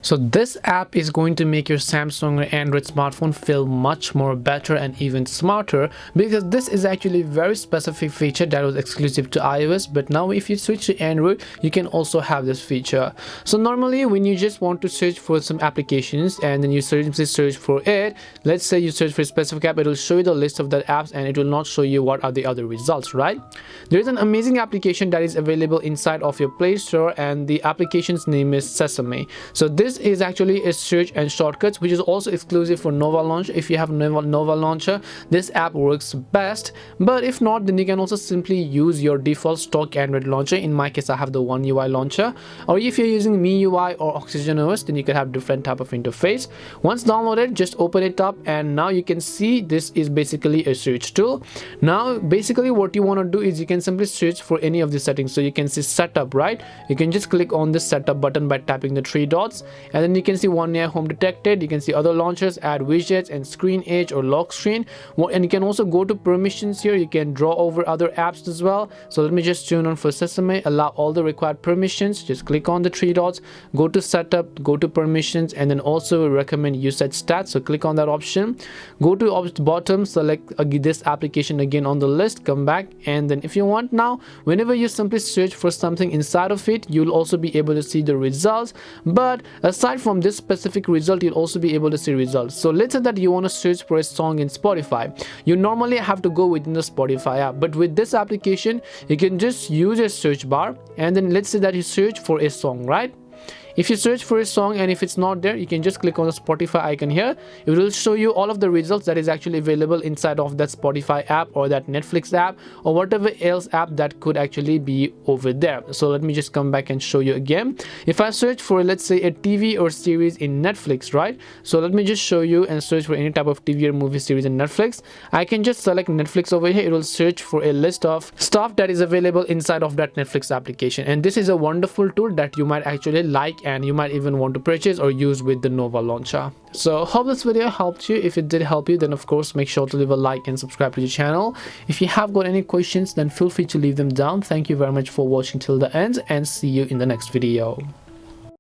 So this app is going to make your Samsung or Android smartphone feel much more better and even smarter, because this is actually a very specific feature that was exclusive to iOS, but now if you switch to Android you can also have this feature. So normally when you just want to search for some applications and then you simply search for it, let's say you search for a specific app, it will show you the list of the apps and it will not show you what are the other results, right? There is an amazing application that is available inside of your Play Store, and the application's name is Sesame. So this is actually a search and shortcuts which is also exclusive for Nova Launcher. If you have Nova Launcher, this app works best, but if not, then you can also simply use your default stock Android launcher. In my case I have the One UI launcher, or if you're using MIUI or Oxygen OS, then you can have different type of interface. Once downloaded, just open it up and now you can see this is basically a search tool. Now basically what you want to do is you can simply search for any of the settings. So you can see setup, right? You can just click on the setup button by tapping the three dots, and then you can see One UI home detected. You can see other launchers, add widgets and screen edge or lock screen, and you can also go to permissions here. You can draw over other apps as well. So let me just tune on for Sesame, allow all the required permissions. Just click on the three dots, go to setup, go to permissions, and then also recommend usage stats. So click on that option, go to bottom, select this application again on the list, come back, and then if you want, now whenever you simply search for something inside of it, you'll also be able to see the results. But aside from this specific result, you'll also be able to see results. So let's say that you want to search for a song in Spotify. You normally have to go within the Spotify app, but with this application you can just use a search bar, and then let's say that you search for a song, right? If you search for a song and if it's not there, you can just click on the Spotify icon here. It will show you all of the results that is actually available inside of that Spotify app or that Netflix app or whatever else app that could actually be over there. So let me just come back and show you again. If I search for, let's say, a TV or series in Netflix, right? So let me just show you and search for any type of TV or movie series in Netflix. I can just select Netflix over here. It will search for a list of stuff that is available inside of that Netflix application, and this is a wonderful tool that you might actually like and you might even want to purchase or use with the Nova Launcher. So hope this video helped you. If it did help you, then of course make sure to leave a like and subscribe to the channel. If you have got any questions, then feel free to leave them down. Thank you very much for watching till the end, and see you in the next video.